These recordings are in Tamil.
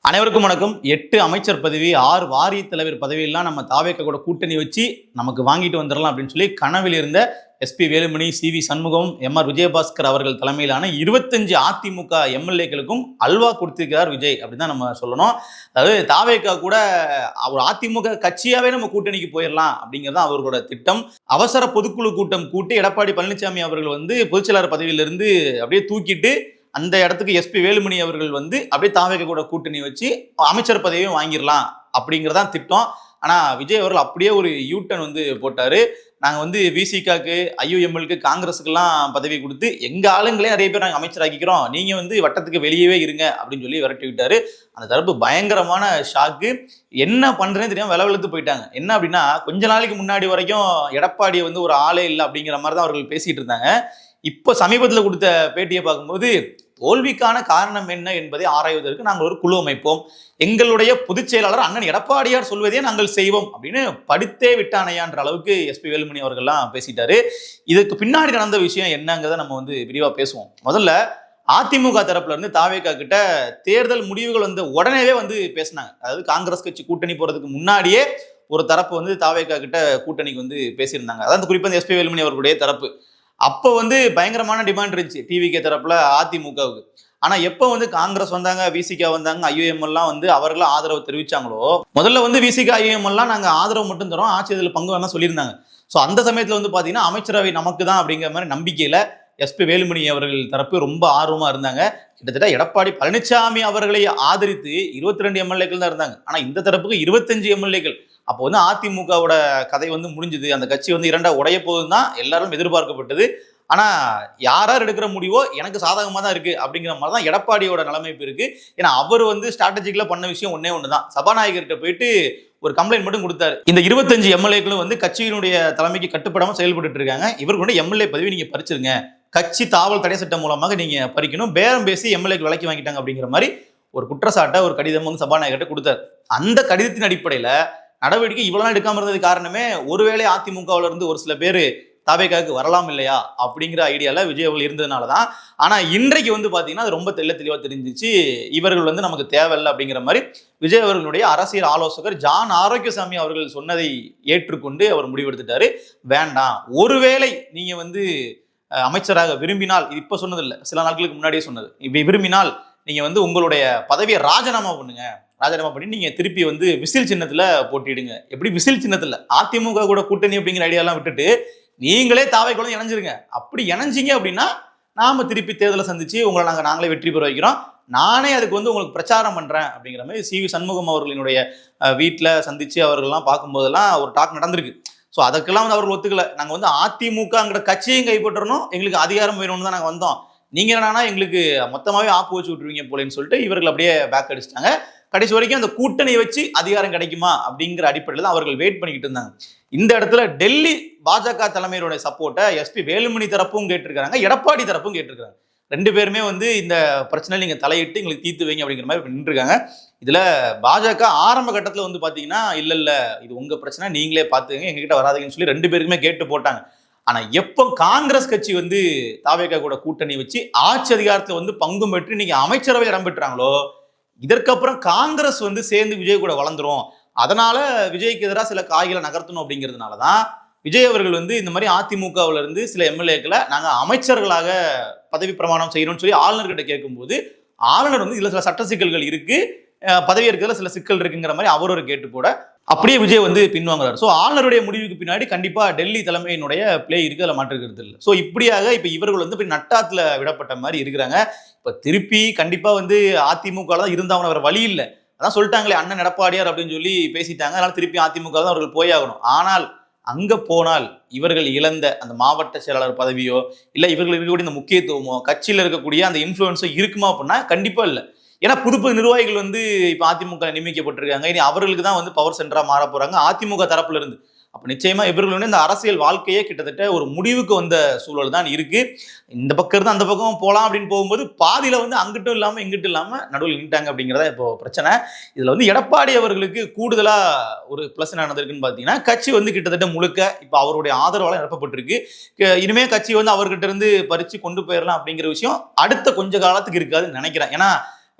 அனைவருக்கும் வணக்கம். 8 அமைச்சர் பதவி, 6 வாரிய தலைவர் பதவியெல்லாம் நம்ம தாவேக கூட கூட்டணி வச்சு நமக்கு வாங்கிட்டு வந்துடலாம் அப்படின்னு சொல்லி கனவில் இருந்த SP Velumani, CV. Shanmugam, MR. Vijayabaskar அவர்கள் தலைமையிலான 25 அதிமுக எம்எல்ஏக்களுக்கும் அல்வா கொடுத்திருக்கிறார் விஜய் அப்படின்னு தான் நம்ம சொல்லணும். அதாவது தாவேக கூட ஒரு அதிமுக கட்சியாவே நம்ம கூட்டணிக்கு போயிடலாம் அப்படிங்கிறது அவர்களோட திட்டம். அவசர பொதுக்குழு கூட்டம் கூட்டி எடப்பாடி பழனிசாமி அவர்கள் பொதுச்செயலாளர் பதவியிலிருந்து அப்படியே தூக்கிட்டு அந்த இடத்துக்கு எஸ்பி வேலுமணி அவர்கள் அப்படியே தாவேக கூட கூட்டணி வச்சு அமைச்சர் பதவியும் வாங்கிடலாம் அப்படிங்கிறதான் திட்டம். ஆனா விஜய் அவர்கள் அப்படியே ஒரு யூட்டன் போட்டாரு. நாங்க விசிகாக்கு, ஐயுஎம்எல்க்கு, காங்கிரஸுக்கெல்லாம் பதவி கொடுத்து எங்க ஆளுங்களே நிறைய பேர் நாங்க அமைச்சராக்கிக்கிறோம், நீங்க வட்டத்துக்கு வெளியவே இருங்க அப்படின்னு சொல்லி விரட்டி விட்டாரு. அந்த தரப்பு பயங்கரமான ஷாக்கு. என்ன பண்றேன்னு தெரியாம வெளவெழுத்து போயிட்டாங்க. என்ன அப்படின்னா, கொஞ்ச நாளைக்கு முன்னாடி வரைக்கும் எடப்பாடியை ஒரு ஆளே இல்லை அப்படிங்கிற மாதிரி தான் அவர்கள் பேசிட்டு இருந்தாங்க. இப்போ சமீபத்தில் கொடுத்த பேட்டியை பார்க்கும்போது தோல்விக்கான காரணம் என்ன என்பதை ஆராய்வதற்கு நாங்கள் ஒரு குழு அமைப்போம், எங்களுடைய பொதுச் செயலாளர் அண்ணன் எடப்பாடியார் சொல்வதே நாங்கள் செய்வோம் அப்படின்னு படித்தே விட்டானையான்ற அளவுக்கு எஸ்பி வேலுமணி அவர்கள்லாம் பேசிட்டாரு. இதுக்கு பின்னாடி நடந்த விஷயம் என்னங்கிறத நம்ம விரிவா பேசுவோம். முதல்ல அதிமுக தரப்புல இருந்து தாவேகா கிட்ட தேர்தல் முடிவுகள் உடனேவே பேசினாங்க. அதாவது காங்கிரஸ் கட்சி கூட்டணி போறதுக்கு முன்னாடியே ஒரு தரப்பு தாவேகா கிட்ட கூட்டணிக்கு பேசியிருந்தாங்க. அதாவது குறிப்பா எஸ்பி வேலுமணி அவர்களுடைய தரப்பு. அப்போ பயங்கரமான டிமாண்ட் இருந்துச்சு டிவிகே தரப்புல அதிமுகவுக்கு. ஆனா எப்போ காங்கிரஸ் வந்தாங்க, விசிகா வந்தாங்க, ஐயுஎம்எல்லாம் அவர்களும் ஆதரவு தெரிவிச்சாங்களோ, முதல்ல விசிகா ஐயுஎம்எல்லாம் நாங்க ஆதரவு மட்டும் தரோம், ஆட்சி இதில் பங்கு வேணா சொல்லியிருந்தாங்க. ஸோ அந்த சமயத்துல பாத்தீங்கன்னா அமைச்சரவை நமக்கு தான் அப்படிங்கிற மாதிரி நம்பிக்கையில எஸ்பி வேலுமணி அவர்கள் தரப்பு ரொம்ப ஆர்வமா இருந்தாங்க. கிட்டத்தட்ட எடப்பாடி பழனிசாமி அவர்களை ஆதரித்து 22 எம்எல்ஏக்கள் தான் இருந்தாங்க. ஆனா இந்த தரப்புக்கு 25 எம்எல்ஏக்கள். அப்போ அதிமுகவோட கதை முடிஞ்சது, அந்த கட்சி இரண்டா உடைய போதும் தான் எல்லாரும் எதிர்பார்க்கப்பட்டது. ஆனா யார் எடுக்கிற முடிவோ எனக்கு சாதகமா தான் இருக்கு அப்படிங்கிற மாதிரி தான் எடப்பாடியோட நிலைமைப்பு இருக்கு. ஏன்னா அவர் ஸ்ட்ராட்டஜிக்கலா பண்ண விஷயம் ஒண்ணுதான், சபாநாயகர்கிட்ட போயிட்டு ஒரு கம்ப்ளைண்ட் மட்டும் கொடுத்தாரு. இந்த 25 எம்எல்ஏக்களும் கட்சியினுடைய தலைமைக்கு கட்டுப்படாம செயல்பட்டு இருக்காங்க, இவர்களுடைய எம்எல்ஏ பதவி நீங்க பறிச்சிருங்க, கட்சி தாவல் தடை சட்டம் மூலமாக நீங்க பறிக்கணும், பேரம் பேசி எம்எல்ஏக்கு விலக்கி வாங்கிட்டாங்க அப்படிங்கிற மாதிரி ஒரு குற்றச்சாட்டை ஒரு கடிதம் சபாநாயகர்கிட்ட கொடுத்தாரு. அந்த கடிதத்தின் அடிப்படையில நடவடிக்கை இவ்வளவு எடுக்காம இருந்தது காரணமே, ஒருவேளை அதிமுகவுல இருந்து ஒரு சில பேர் தாவேகாவுக்கு வரலாம் இல்லையா அப்படிங்கிற ஐடியால விஜய் அவர்கள் இருந்ததுனாலதான். ஆனா இன்றைக்கு பாத்தீங்கன்னா அது ரொம்ப தெளிவா தெரிஞ்சிச்சு, இவர்கள் நமக்கு தேவையில்லை அப்படிங்கிற மாதிரி விஜய் அவர்களுடைய அரசியல் ஆலோசகர் ஜான் ஆரோக்கியசாமி அவர்கள் சொன்னதை ஏற்றுக்கொண்டு அவர் முடிவெடுத்துட்டாரு. வேண்டாம், ஒருவேளை நீங்க அமைச்சராக விரும்பினால், இது இப்ப சொன்னது இல்லை, சில நாட்களுக்கு முன்னாடியே சொன்னது, இப்ப விரும்பினால் நீங்க உங்களுடைய பதவியை ராஜினாமா பண்ணுங்க, ராஜினாமா பண்ணி நீங்க திருப்பி விசில் சின்னத்துல போட்டிடுங்க. எப்படி விசில் சின்னத்துல? அதிமுக கூட கூட்டணி அப்படிங்கிற ஐடியாலாம் விட்டுட்டு நீங்களே தாவேக்குள்ள இணைஞ்சிருங்க. அப்படி இணைஞ்சிங்க அப்படின்னா நாம திருப்பி தேர்தலை சந்திச்சு உங்களை நாங்களே வெற்றி பெற வைக்கிறோம், நானே அதுக்கு உங்களுக்கு பிரச்சாரம் பண்றேன் அப்படிங்கிற மாதிரி சி.வி. சண்முகம் அவர்களினுடைய வீட்டுல சந்திச்சு அவர்கள்லாம் பார்க்கும்போதெல்லாம் ஒரு டாக் நடந்திருக்கு. ஸோ அதற்கெல்லாம் அவர்கள் ஒத்துக்கல. நாங்க அதிமுகங்கிற கட்சியும் கைப்பற்றணும், எங்களுக்கு அதிகாரம் வேணும்னு தான் நாங்க வந்தோம், நீங்க என்னன்னா எங்களுக்கு மொத்தமாவே ஆப்பு வச்சு விட்டுருவீங்க போலேன்னு சொல்லிட்டு இவர்கள் அப்படியே பேக் அடிச்சிட்டாங்க. கடைசி வரைக்கும் அந்த கூட்டணியை வச்சு அதிகாரம் கிடைக்குமா அப்படிங்கிற அடிப்படையில் தான் அவர்கள் வெயிட் பண்ணிக்கிட்டு இருந்தாங்க. இந்த இடத்துல டெல்லி பாஜக தலைமையோட சப்போர்ட்டை எஸ்பி வேலுமணி தரப்பும் கேட்டிருக்காங்க, எடப்பாடி தரப்பும் கேட்டிருக்காங்க. ரெண்டு பேருமே இந்த பிரச்சனை நீங்க தலையிட்டு எங்களுக்கு தீர்த்து வைங்க அப்படிங்கிற மாதிரி நின்றுருக்காங்க. இதுல பாஜக ஆரம்ப கட்டத்துல பாத்தீங்கன்னா இல்ல இது உங்க பிரச்சனை, நீங்களே பாத்துக்கங்க, எங்ககிட்ட வராதுன்னு சொல்லி ரெண்டு பேருக்குமே கேட்டு போட்டாங்க. ஆனா எப்போ காங்கிரஸ் கட்சி தாவேகா கூட கூட்டணி வச்சு ஆட்சி அதிகாரத்துல பங்கு பெற்று நீங்க அமைச்சரவை இடம் பெற்றாங்களோ, இதற்கப்புறம் காங்கிரஸ் சேர்ந்து விஜய் கூட வளர்ந்துரும், அதனால விஜய்க்கு எதிராக சில காய்களை நகர்த்தணும் அப்படிங்கிறதுனாலதான் விஜய் அவர்கள் இந்த மாதிரி அதிமுகவுல இருந்து சில எம்எல்ஏக்களை நாங்க அமைச்சர்களாக பதவி பிரமாணம் செய்யணும்னு சொல்லி ஆளுநர்கிட்ட கேட்கும்போது, ஆளுநர் இதுல சில சட்ட சிக்கல்கள் இருக்கு, பதவி இருக்கிறதுல சில சிக்கல் இருக்குங்கிற மாதிரி அவர் ஒரு கேட்டு போட அப்படியே விஜய் பின்வாங்குறாரு. ஸோ ஆளுநருடைய முடிவுக்கு பின்னாடி கண்டிப்பா டெல்லி தலைமையினுடைய பிளே இருக்கு, அதில் மாற்றுக்கிறது இல்லை. ஸோ இப்படியாக இப்ப இவர்கள் இப்படி நட்டாத்துல விடப்பட்ட மாதிரி இருக்கிறாங்க. இப்ப திருப்பி கண்டிப்பா அதிமுக தான் இருந்தாங்க, வேற வழி இல்லை. அதான் சொல்லிட்டாங்களே அண்ணன் எடப்பாடியார் அப்படின்னு சொல்லி பேசிட்டாங்க, அதனால திருப்பி அதிமுக தான் அவர்கள் போயாகணும். ஆனால் அங்க போனால் இவர்கள் இழந்த அந்த மாவட்ட செயலாளர் பதவியோ இல்ல இவர்கள் இருக்கக்கூடிய இந்த முக்கியத்துவமோ கட்சியில இருக்கக்கூடிய அந்த இன்ஃப்ளூயன்ஸோ இருக்குமா அப்படின்னா கண்டிப்பா இல்லை. ஏன்னா புது புது நிர்வாகிகள் இப்ப அதிமுக நியமிக்கப்பட்டிருக்காங்க, இனி அவர்களுக்கு தான் பவர் சென்டரா மாற போறாங்க அதிமுக தரப்புல இருந்து. அப்ப நிச்சயமா இவர்கள் இந்த அரசியல் வாழ்க்கையே கிட்டத்தட்ட ஒரு முடிவுக்கு வந்த சூழல் தான் இருக்கு. இந்த பக்கம் இருந்து அந்த பக்கம் போலாம் அப்படின்னு போகும்போது பாதியில அங்கிட்டும் இல்லாம இங்கிட்டும் இல்லாம நடுவில் நின்ட்டாங்க அப்படிங்கிறதா இப்போ பிரச்சனை. இதுல எடப்பாடி அவர்களுக்கு கூடுதலா ஒரு பிளஸ் நடந்திருக்குன்னு பாத்தீங்கன்னா, கட்சி கிட்டத்தட்ட முழுக்க இப்ப அவருடைய ஆதரவால நிரப்பப்பட்டிருக்கு. இனிமே கட்சி அவர்கிட்ட இருந்து பறிச்சு கொண்டு போயிடலாம் அப்படிங்கிற விஷயம் அடுத்த கொஞ்ச காலத்துக்கு இருக்காதுன்னு நினைக்கிறேன். ஏன்னா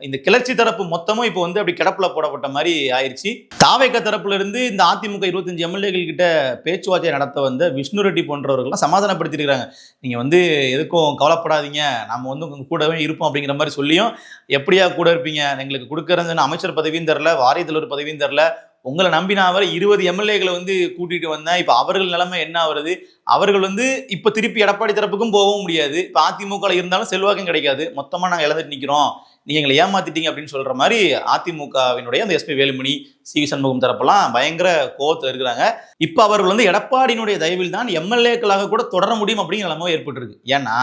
இந்த கிளர்ச்சி தரப்பு மொத்தமும் இப்போ வந்து அப்படி கிடப்புல போடப்பட்ட மாதிரி ஆயிடுச்சு. தாவேக தரப்புல இருந்து இந்த அதிமுக 25 எம்எல்ஏக்கள் கிட்ட பேச்சுவார்த்தை நடத்த வந்த விஷ்ணு ரெட்டி போன்றவர்கள்லாம் சமாதானப்படுத்திருக்காங்க. நீங்க வந்து எதுக்கும் கவலைப்படாதீங்க, நம்ம வந்து உங்க கூடவே இருப்போம் அப்படிங்கிற மாதிரி சொல்லியும், எப்படியா கூட இருப்பீங்க, எங்களுக்கு கொடுக்கறதுன்னு அமைச்சர் பதவியும் தரல, வாரிய தலைவர் பதவியும் தரல, உங்களை நம்பி நான் வர 20 எம்எல்ஏக்களை வந்து கூட்டிட்டு வந்தேன். இப்ப அவர்கள் நிலைமை என்ன ஆகுறது? அவர்கள் வந்து இப்ப திருப்பி எடப்பாடி தரப்புக்கும் போகவும் முடியாது. இப்ப அதிமுக இருந்தாலும் செல்வாக்கும் கிடைக்காது. மொத்தமா நாங்க இழந்துட்டு நிக்கிறோம், நீங்க எங்களை ஏமாத்திட்டீங்க அப்படின்னு சொல்ற மாதிரி அதிமுகவினுடைய அந்த எஸ்பி வேலுமணி, சி.வி. சண்முகம் தரப்பெல்லாம் பயங்கர கோவத்துல இருக்கிறாங்க. இப்ப அவர்கள் வந்து எடப்பாடியினுடைய தயவில் தான் எம்எல்ஏக்களாக கூட தொடர முடியும் அப்படிங்கிற நிலைமை ஏற்பட்டிருக்கு. ஏன்னா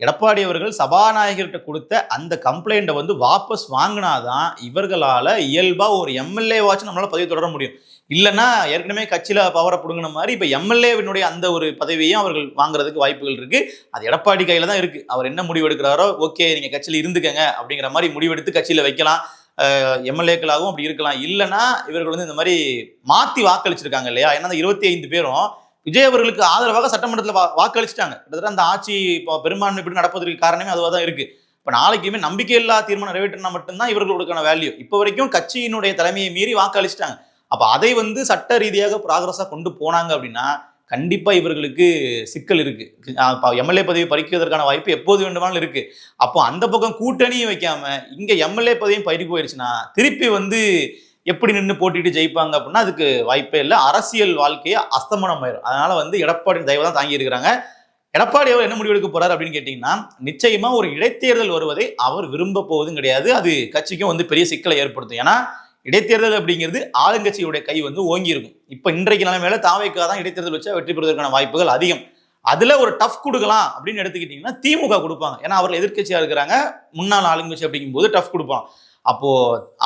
எடப்பாடி அவர்கள் சபாநாயகர்கிட்ட கொடுத்த அந்த கம்ப்ளைண்ட்டை வந்து வாபஸ் வாங்கினாதான் இவர்களால இயல்பா ஒரு எம்எல்ஏ வாச்சும் நம்மளால பதவி தொடர முடியும். இல்லைன்னா ஏற்கனவே கட்சியில பவரை பிடுங்கின மாதிரி இப்ப எம்எல்ஏவினுடைய அந்த ஒரு பதவியையும் அவர்கள் வாங்குறதுக்கு வாய்ப்புகள் இருக்கு. அது எடப்பாடி கையில தான் இருக்கு. அவர் என்ன முடிவு எடுக்கிறாரோ, ஓகே நீங்க கட்சியில இருந்துக்கங்க அப்படிங்கிற மாதிரி முடிவெடுத்து கட்சியில வைக்கலாம். எம்எல்ஏக்களாகவும் அப்படி இருக்கலாம். இல்லைன்னா இவர்கள் வந்து இந்த மாதிரி மாத்தி வாக்களிச்சிருக்காங்க இல்லையா? ஏன்னா அந்த 25 பேரும் விஜய் அவர்களுக்கு ஆதரவாக சட்டமன்றத்தில் வாக்களிச்சிட்டாங்க. கிட்டத்தட்ட அந்த ஆட்சி இப்போ பெரும்பான்மை இப்படி நடப்பதற்கு காரணமே அதுவாக தான் இருக்கு. இப்போ நாளைக்குமே நம்பிக்கையில்லா தீர்மானம் நிறைவேற்றினா மட்டும்தான் இவர்களுக்கான வேல்யூ. இப்போ வரைக்கும் கட்சியினுடைய தலைமையை மீறி வாக்களிச்சிட்டாங்க. அப்போ அதை வந்து சட்ட ரீதியாக ப்ராக்ரஸாக கொண்டு போனாங்க அப்படின்னா கண்டிப்பா இவர்களுக்கு சிக்கல் இருக்கு. எம்எல்ஏ பதவி பறிக்கிறதுக்கான வாய்ப்பு எப்போது வேண்டுமானாலும் இருக்கு. அப்போ அந்த பக்கம் கூட்டணியும் வைக்காம இங்க எம்எல்ஏ பதவியும் பறி போயிடுச்சுன்னா திருப்பி வந்து எப்படி நின்று போட்டிட்டு ஜெயிப்பாங்க அப்படின்னா அதுக்கு வாய்ப்பே இல்லை. அரசியல் வாழ்க்கையை அஸ்தமனம் ஆயிரும். அதனால வந்து எடப்பாடி தயவு தான் தாங்கி இருக்கிறாங்க. எடப்பாடி அவர் என்ன முடிவெடுக்க போறாரு அப்படின்னு கேட்டீங்கன்னா, நிச்சயமா ஒரு இடைத்தேர்தல் வருவதை அவர் விரும்ப போவதும் கிடையாது. அது கட்சிக்கும் வந்து பெரிய சிக்கலை ஏற்படுத்தும். ஏன்னா இடைத்தேர்தல் அப்படிங்கிறது ஆளுங்கட்சியுடைய கை வந்து ஓங்கி இருக்கும். இப்ப இன்றைக்கு நிலைமையில தாவேக்கா தான் இடைத்தேர்தல் வச்சா வெற்றி பெறுவதற்கான வாய்ப்புகள் அதிகம். அதுல ஒரு டஃப் கொடுக்கலாம் அப்படின்னு எடுத்துக்கிட்டீங்கன்னா திமுக கொடுப்பாங்க. ஏன்னா அவர்கள் எதிர்கட்சியா இருக்கிறாங்க, முன்னாள் ஆளுங்கட்சி அப்படிங்கும் போது டஃப் கொடுப்பாங்க. அப்போ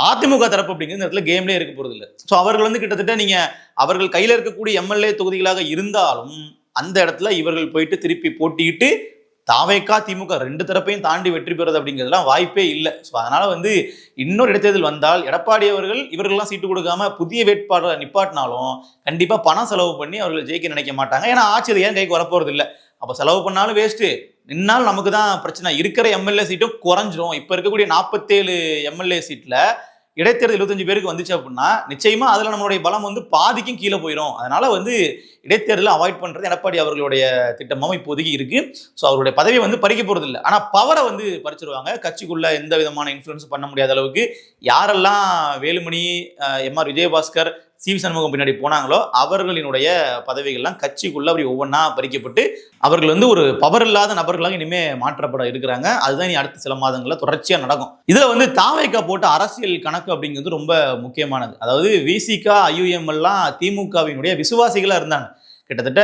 அதிமுக தரப்பு அப்படிங்கிறது இந்த இடத்துல கேம்லேயே இருக்க போறது இல்லை. ஸோ அவர்கள் வந்து கிட்டத்தட்ட நீங்க அவர்கள் கையில இருக்கக்கூடிய எம்எல்ஏ தொகுதிகளாக இருந்தாலும் அந்த இடத்துல இவர்கள் போயிட்டு திருப்பி போட்டிட்டு தாவேக்கா திமுக 2 தரப்பையும் தாண்டி வெற்றி பெறுறது அப்படிங்கிறதுலாம் வாய்ப்பே இல்லை. ஸோ அதனால வந்து இன்னொரு இடைத்தேர்தல் வந்தால் எடப்பாடி அவர்கள் இவர்கள்லாம் சீட்டு கொடுக்காம புதிய வேட்பாளரை நிப்பாட்டினாலும் கண்டிப்பா பணம் செலவு பண்ணி அவர்கள் ஜெயிக்க நினைக்க மாட்டாங்க. ஏன்னா ஆட்சி அது ஏன் கைக்கு வரப்போறது இல்லை. அப்போ செலவு பண்ணாலும் வேஸ்ட்டு, நின்னாலும் நமக்கு தான் பிரச்சனை. இருக்கிற எம்எல்ஏ சீட்டும் குறைஞ்சிரும். இப்போ இருக்கக்கூடிய 47 எம்எல்ஏ சீட்ல இடைத்தேர்தல் 25 பேருக்கு வந்துச்சு அப்படின்னா நிச்சயமா அதுல நம்மளுடைய பலம் வந்து பாதிக்கும் கீழே போயிடும். அதனால வந்து இடைத்தேர்தலை அவாய்ட் பண்றது எடப்பாடி அவர்களுடைய திட்டமும் இப்போதைக்கு இருக்கு. ஸோ அவருடைய பதவியை வந்து பறிக்க போறது இல்லை, ஆனா பவரை வந்து பறிச்சிருவாங்க. கட்சிக்குள்ள எந்த விதமான இன்ஃபுளுன்ஸ் பண்ண முடியாத அளவுக்கு யாரெல்லாம் வேலுமணி, எம்.ஆர். விஜயபாஸ்கர், சி.வி. சண்முகம் பின்னாடி போனாங்களோ அவர்களினுடைய பதவிகள்லாம் கட்சிக்குள்ள அப்படி ஒவ்வொன்றா பறிக்கப்பட்டு அவர்கள் வந்து ஒரு பவர் இல்லாத நபர்களாக இனிமே மாற்றப்பட இருக்கிறாங்க. அதுதான் இனி அடுத்த சில மாதங்கள்ல தொடர்ச்சியா நடக்கும். இதுல வந்து தாவேக்கா போட்ட அரசியல் கணக்கு அப்படிங்கிறது ரொம்ப முக்கியமானது. அதாவது விசிகா, ஐயுஎம் எல்லாம் திமுகவினுடைய விசுவாசிகளா இருந்தாங்க. கிட்டத்தட்ட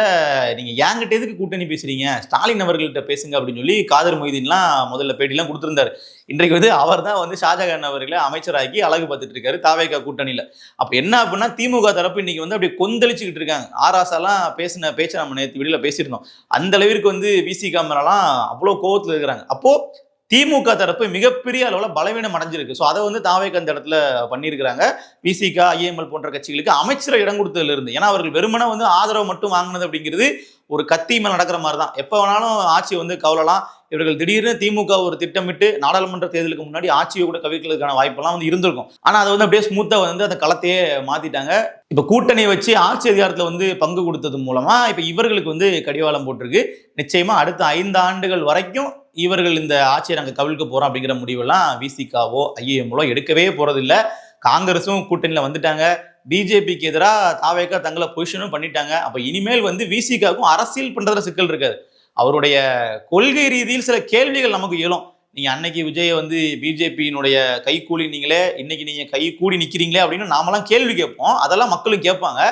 நீங்க ஏங்கிட்ட எதுக்கு கூட்டணி பேசுறீங்க, ஸ்டாலின் அவர்கள்ட்ட பேசுங்க அப்படின்னு சொல்லி காதர் மொய்தீன்லாம் முதல்ல பேட்டிலாம் கொடுத்திருந்தாரு. இன்றைக்கு வந்து அவர் தான் வந்து ஷாஜகான் அவர்களை அமைச்சராக்கி அழகு பார்த்துட்டு இருக்காரு தாவேக்கா கூட்டணியில. அப்ப என்ன அப்படின்னா திமுக தரப்பு இன்னைக்கு வந்து அப்படியே கொந்தளிச்சுக்கிட்டு இருக்காங்க. ஆராசாலாம் பேசின பேச்சை நம்ம நேற்று வெளியில பேசியிருந்தோம். அந்த அளவிற்கு வந்து விசிகா மேலாம் அவ்வளவு கோவத்துல இருக்கிறாங்க. அப்போ திமுக தரப்பு மிகப்பெரிய அளவில் பலவீனம் அடைஞ்சிருக்கு. ஸோ அதை வந்து தாவேக்கா அந்த இடத்துல பண்ணியிருக்கிறாங்க. விசிகா, ஐஎம்எல் போன்ற கட்சிகளுக்கு அமைச்சரை இடம் கொடுத்ததுல இருந்து, ஏன்னா அவர்கள் வெறுமனே வந்து ஆதரவு மட்டும் வாங்கினது அப்படிங்கிறது ஒரு கத்தி மேல் நடக்கிற மாதிரி தான். எப்போ வேணாலும் ஆட்சி வந்து கவலலாம். இவர்கள் திடீர்னு திமுக ஒரு திட்டமிட்டு நாடாளுமன்ற தேர்தலுக்கு முன்னாடி ஆட்சியை கூட கவிக்கிறதுக்கான வாய்ப்பெல்லாம் வந்து இருந்திருக்கும். ஆனா அதை வந்து அப்படியே ஸ்மூத்தா வந்து அந்த களத்தையே மாத்திட்டாங்க. இப்ப கூட்டணி வச்சு ஆட்சி அதிகாரத்துல வந்து பங்கு கொடுத்தது மூலமா இப்ப இவர்களுக்கு வந்து கடிவாளம் போட்டிருக்கு. நிச்சயமா அடுத்த 5 ஆண்டுகள் வரைக்கும் இவர்கள் இந்த ஆட்சியை நாங்க கவிழ்க்க போறோம் அப்படிங்கிற முடிவெல்லாம் விசிகாவோ ஐஎம்ஓ எடுக்கவே போறது இல்லை. காங்கிரஸும் கூட்டணியில வந்துட்டாங்க. பிஜேபிக்கு எதிராக தாவேக்கா தங்களை பொசிஷனும் பண்ணிட்டாங்க. அப்ப இனிமேல் வந்து விசிகாவுக்கும் அரசியல் பண்றதுல சிக்கல் இருக்காது. அவருடைய கொள்கை ரீதியில் சில கேள்விகள் நமக்கு இயலும். நீங்க அன்னைக்கு விஜய் வந்து பிஜேபியினுடைய கை கூலி நீங்களே, இன்னைக்கு நீங்க கை கூடி நிக்கிறீங்களே அப்படின்னு நாமெல்லாம் கேள்வி கேட்போம். அதெல்லாம் மக்களும் கேட்பாங்க.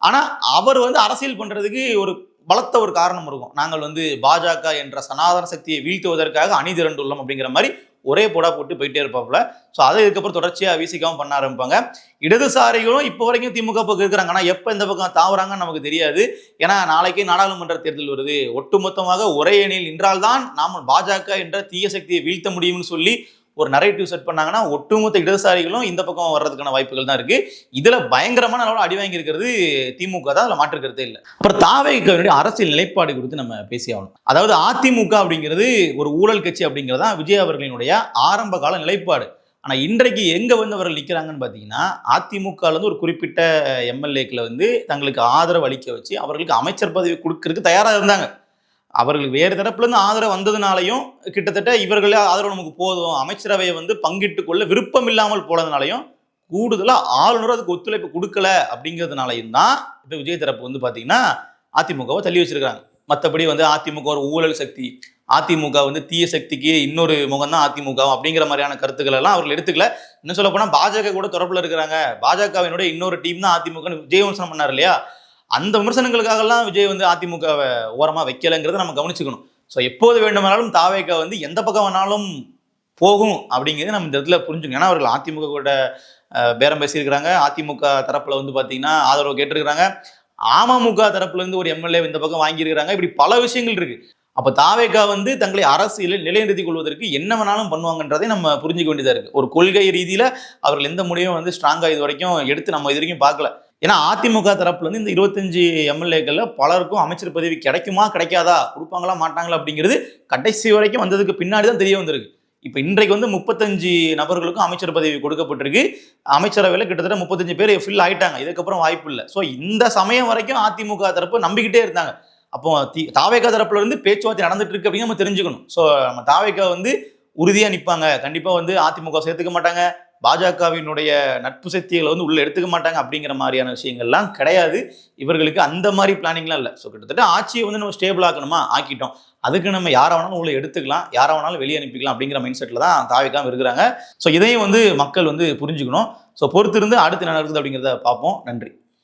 ஆனா அவர் வந்து அரசியல் பண்றதுக்கு ஒரு பலத்த ஒரு காரணம் இருக்கும். நாங்கள் வந்து பாஜக என்ற சனாதன சக்தியை வீழ்த்துவதற்காக அணி திரண்டுள்ளோம் அப்படிங்கிற மாதிரி ஒரே போடா போட்டு போயிட்டே இருப்பாப்புல. ஸோ அதை இதுக்கப்புறம் தொடர்ச்சியா விசிகாவும் பண்ண ஆரம்பிப்பாங்க. இடதுசாரிகளும் இப்போ வரைக்கும் திமுக பக்கம் இருக்கிறாங்க. ஆனால் எப்போ இந்த பக்கம் தாவுறாங்கன்னு நமக்கு தெரியாது. ஏன்னா நாளைக்கு நாடாளுமன்ற தேர்தல் வருது. ஒட்டுமொத்தமாக ஒரே அணியில் நின்றால்தான் நாம் பாஜக என்ற தீய சக்தியை வீழ்த்த முடியும்னு சொல்லி ஒரு நரேட்டிவ் செட் பண்ணாங்கன்னா ஒட்டுமொத்த இடதுசாரிகளும் இந்த பக்கம் வர்றதுக்கான வாய்ப்புகள் தான் இருக்கு. இதுல பயங்கரமான அளவில் அடி வாங்கி இருக்கிறது திமுக தான், அதுல மாற்றுக்கிறதே இல்லை. அப்புறம் தாவேக்காவுடைய அரசியல் நிலைப்பாடு குறித்து நம்ம பேசி ஆகணும். அதாவது அதிமுக அப்படிங்கிறது ஒரு ஊழல் கட்சி அப்படிங்கிறதா விஜய் அவர்களினுடைய ஆரம்ப கால நிலைப்பாடு. ஆனா இன்றைக்கு எங்க வந்து அவர்கள் நிக்கிறாங்கன்னு பாத்தீங்கன்னா, அதிமுகல இருந்து ஒரு குறிப்பிட்ட எம்எல்ஏக்களை வந்து தங்களுக்கு ஆதரவு அளிக்க வச்சு அவர்களுக்கு அமைச்சர் பதவி கொடுக்கறதுக்கு தயாரா இருந்தாங்க. அவர்களுக்கு வேறு தரப்புல இருந்து ஆதரவு வந்ததுனாலையும், கிட்டத்தட்ட இவர்களே ஆதரவு நமக்கு போதும், அமைச்சரவையை வந்து பங்கிட்டுக் கொள்ள விருப்பம் இல்லாமல் போனதுனாலையும், கூடுதலா ஆளுநர் அதுக்கு ஒத்துழைப்பு கொடுக்கல அப்படிங்கிறதுனாலையும் தான் இப்ப விஜய் தரப்பு வந்து பாத்தீங்கன்னா அதிமுகவை தள்ளி வச்சிருக்காங்க. மத்தபடி வந்து அதிமுக ஒரு ஊழல் சக்தி, அதிமுக வந்து தீய சக்திக்கு இன்னொரு முகம் தான் அதிமுக அப்படிங்கிற மாதிரியான கருத்துக்கள் எல்லாம் அவர்கள் எடுத்துக்கல. இன்னும் சொல்ல போனா பாஜக கூட தொடர்புல இருக்கிறாங்க. பாஜகவினுடைய இன்னொரு டீம் தான் அதிமுக விஜய் விமர்சனம் பண்ணார் இல்லையா? அந்த விமர்சனங்களுக்காகலாம் விஜய் வந்து அதிமுகவை ஓரமா வைக்கலைங்கிறத நம்ம கவனிச்சுக்கணும். ஸோ எப்போது வேண்டுமானாலும் தாவேக வந்து எந்த பக்கம் வேணாலும் போகும் அப்படிங்கிறது நம்ம இந்த இடத்துல புரிஞ்சுக்கணும். ஏன்னா அவர்கள் அதிமுக கூட பேரம் பேசியிருக்கிறாங்க. அதிமுக தரப்புல வந்து பாத்தீங்கன்னா ஆதரவு கேட்டிருக்கிறாங்க. அமமுக தரப்புல இருந்து ஒரு எம்எல்ஏ இந்த பக்கம் வாங்கியிருக்கிறாங்க. இப்படி பல விஷயங்கள் இருக்கு. அப்ப தாவேகா வந்து தங்களை அரசியலில் நிலைநிறுத்திக் கொள்வதற்கு என்ன வேணாலும் பண்ணுவாங்கன்றதை நம்ம புரிஞ்சுக்க வேண்டியதா இருக்கு. ஒரு கொள்கை ரீதியில அவர்கள் எந்த முடிவும் வந்து ஸ்ட்ராங்கா இது வரைக்கும் எடுத்து நம்ம இது வரைக்கும் பார்க்கல. ஏன்னா அதிமுக தரப்புல இருந்து இந்த 25 எம்எல்ஏக்கள்ல பலருக்கும் அமைச்சர் பதவி கிடைக்குமா கிடைக்காதா, கொடுப்பாங்களா மாட்டாங்களா அப்படிங்கிறது கடைசி வரைக்கும் வந்ததுக்கு பின்னாடி தான் தெரிய வந்திருக்கு. இப்ப இன்றைக்கு வந்து 35 நபர்களுக்கும் அமைச்சர் பதவி கொடுக்கப்பட்டிருக்கு. அமைச்சரவையில் கிட்டத்தட்ட 35 பேர் ஃபில் ஆயிட்டாங்க. இதுக்கப்புறம் வாய்ப்பு இல்லை. ஸோ இந்த சமயம் வரைக்கும் அதிமுக தரப்பு நம்பிக்கிட்டே இருந்தாங்க. அப்போ தாவேகா தரப்புல இருந்து பேச்சுவார்த்தை நடந்துட்டு இருக்கு அப்படின்னு நம்ம தெரிஞ்சுக்கணும். ஸோ நம்ம தாவேகா வந்து உறுதியா நிற்பாங்க. கண்டிப்பா வந்து அதிமுக சேர்த்துக்க மாட்டாங்க. பாஜகவினுடைய நட்பு சக்திகளை வந்து உள்ள எடுத்துக்க மாட்டாங்க அப்படிங்கிற மாதிரியான விஷயங்கள்லாம் கிடையாது. இவர்களுக்கு அந்த மாதிரி பிளானிங்லாம் இல்லை. ஸோ கிட்டத்தட்ட ஆட்சியை வந்து நம்ம ஸ்டேபிள் ஆக்கணுமா, ஆக்கிட்டோம். அதுக்கு நம்ம யாரை வேணாலும் உள்ள எடுத்துக்கலாம், யாரை வேணாலும் வெளியே அனுப்பிக்கலாம் அப்படிங்கிற மைண்ட் செட்டில் தான் தாவேகா இருக்கிறாங்க. ஸோ இதையும் வந்து மக்கள் வந்து புரிஞ்சுக்கணும். ஸோ பொறுத்திருந்து அடுத்து என்ன நடக்குது அப்படிங்கிறத பார்ப்போம். நன்றி.